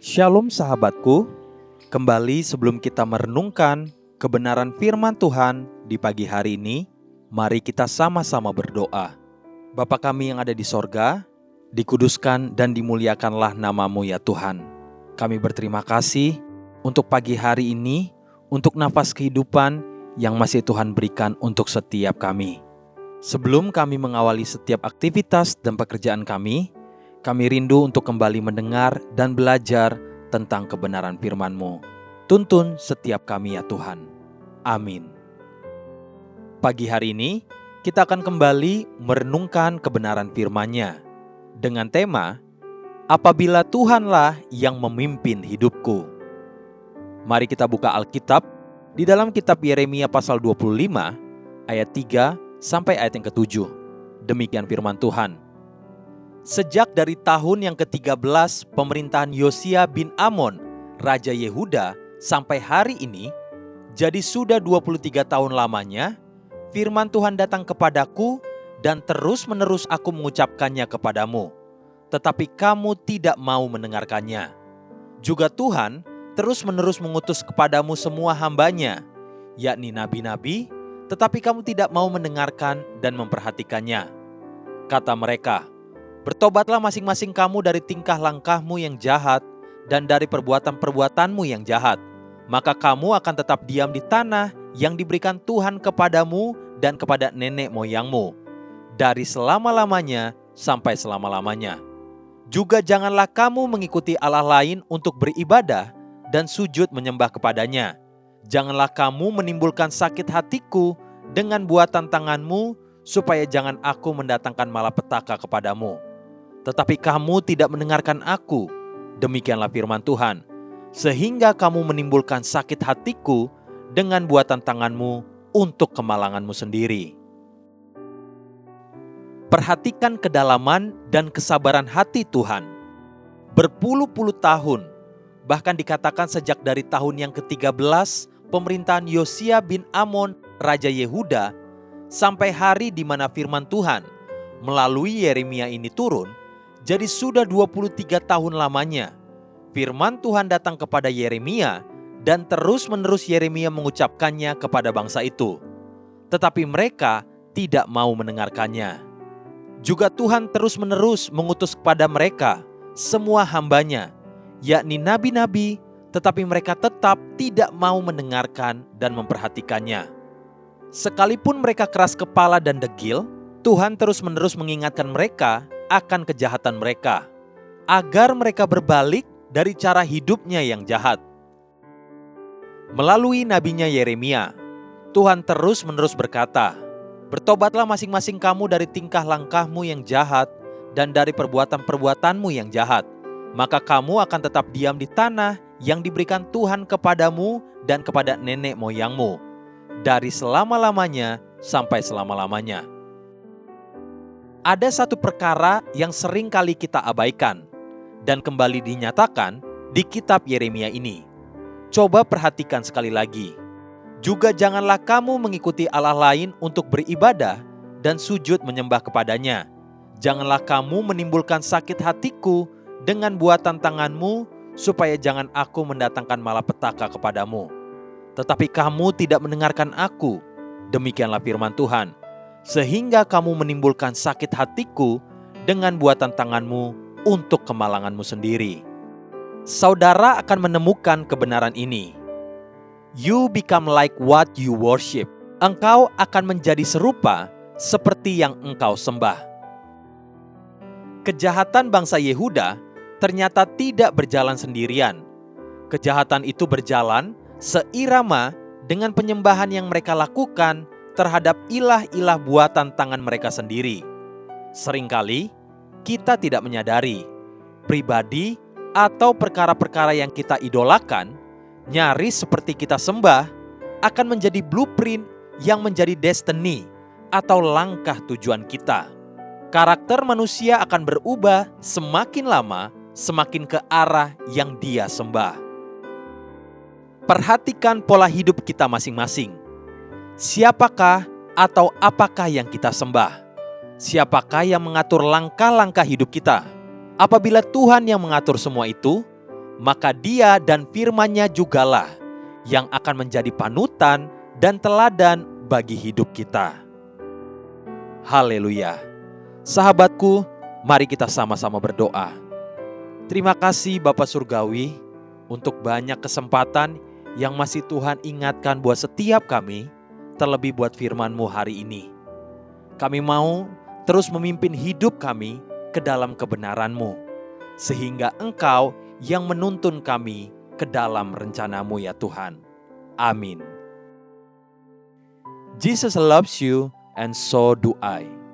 Shalom sahabatku, kembali sebelum kita merenungkan kebenaran firman Tuhan di pagi hari ini, mari kita sama-sama berdoa. Bapa kami yang ada di sorga, dikuduskan dan dimuliakanlah nama-Mu ya Tuhan. Kami berterima kasih untuk pagi hari ini, untuk nafas kehidupan yang masih Tuhan berikan untuk setiap kami. Sebelum kami mengawali setiap aktivitas dan pekerjaan kami rindu untuk kembali mendengar dan belajar tentang kebenaran firman-Mu. Tuntun setiap kami ya Tuhan. Amin. Pagi hari ini, kita akan kembali merenungkan kebenaran firman-Nya dengan tema, Apabila Tuhanlah yang memimpin hidupku. Mari kita buka Alkitab di dalam kitab Yeremia pasal 25, ayat 3 sampai ayat yang ke-7. Demikian firman Tuhan. Sejak dari tahun yang ke-13 pemerintahan Yosia bin Amon, Raja Yehuda, sampai hari ini, jadi sudah 23 tahun lamanya, firman Tuhan datang kepadaku dan terus-menerus aku mengucapkannya kepadamu. Tetapi kamu tidak mau mendengarkannya. Juga Tuhan terus-menerus mengutus kepadamu semua hambanya, yakni nabi-nabi, tetapi kamu tidak mau mendengarkan dan memperhatikannya. Kata mereka, bertobatlah masing-masing kamu dari tingkah langkahmu yang jahat dan dari perbuatan-perbuatanmu yang jahat. Maka kamu akan tetap diam di tanah yang diberikan Tuhan kepadamu dan kepada nenek moyangmu, dari selama-lamanya sampai selama-lamanya. Juga janganlah kamu mengikuti Allah lain untuk beribadah dan sujud menyembah kepadanya. Janganlah kamu menimbulkan sakit hatiku dengan buatan tanganmu, supaya jangan aku mendatangkan malapetaka kepadamu. Tetapi kamu tidak mendengarkan aku, demikianlah firman Tuhan, sehingga kamu menimbulkan sakit hatiku dengan buatan tanganmu untuk kemalanganmu sendiri. Perhatikan kedalaman dan kesabaran hati Tuhan. Berpuluh-puluh tahun, bahkan dikatakan sejak dari tahun yang ke-13 pemerintahan Yosia bin Amon, Raja Yehuda, sampai hari di mana firman Tuhan melalui Yeremia ini turun, jadi sudah 23 tahun lamanya, firman Tuhan datang kepada Yeremia dan terus-menerus Yeremia mengucapkannya kepada bangsa itu. Tetapi mereka tidak mau mendengarkannya. Juga Tuhan terus-menerus mengutus kepada mereka semua hambanya, yakni nabi-nabi, tetapi mereka tetap tidak mau mendengarkan dan memperhatikannya. Sekalipun mereka keras kepala dan degil, Tuhan terus-menerus mengingatkan mereka akan kejahatan mereka, agar mereka berbalik dari cara hidupnya yang jahat. Melalui nabinya Yeremia, Tuhan terus-menerus berkata, bertobatlah masing-masing kamu dari tingkah langkahmu yang jahat dan dari perbuatan-perbuatanmu yang jahat. Maka kamu akan tetap diam di tanah yang diberikan Tuhan kepadamu dan kepada nenek moyangmu, dari selama-lamanya sampai selama-lamanya. Ada satu perkara yang sering kali kita abaikan dan kembali dinyatakan di kitab Yeremia ini. Coba perhatikan sekali lagi. Juga janganlah kamu mengikuti Allah lain untuk beribadah dan sujud menyembah kepadanya. Janganlah kamu menimbulkan sakit hatiku dengan buatan tanganmu, supaya jangan aku mendatangkan malapetaka kepadamu. Tetapi kamu tidak mendengarkan aku, demikianlah firman Tuhan, sehingga kamu menimbulkan sakit hatiku dengan buatan tanganmu untuk kemalanganmu sendiri. Saudara akan menemukan kebenaran ini. You become like what you worship. Engkau akan menjadi serupa seperti yang engkau sembah. Kejahatan bangsa Yehuda ternyata tidak berjalan sendirian. Kejahatan itu berjalan seirama dengan penyembahan yang mereka lakukan terhadap ilah-ilah buatan tangan mereka sendiri. Seringkali kita tidak menyadari pribadi atau perkara-perkara yang kita idolakan, nyaris seperti kita sembah, akan menjadi blueprint yang menjadi destiny atau langkah tujuan kita. Karakter manusia akan berubah semakin lama, semakin ke arah yang dia sembah. Perhatikan pola hidup kita masing-masing. Siapakah atau apakah yang kita sembah? Siapakah yang mengatur langkah-langkah hidup kita? Apabila Tuhan yang mengatur semua itu, maka Dia dan firman-Nya jugalah yang akan menjadi panutan dan teladan bagi hidup kita. Haleluya. Sahabatku, mari kita sama-sama berdoa. Terima kasih Bapa Surgawi untuk banyak kesempatan yang masih Tuhan ingatkan buat setiap kami, terlebih buat firman-Mu hari ini. Kami mau terus memimpin hidup kami ke dalam kebenaran-Mu, sehingga Engkau yang menuntun kami ke dalam rencana-Mu ya Tuhan. Amin. Jesus loves you and so do I.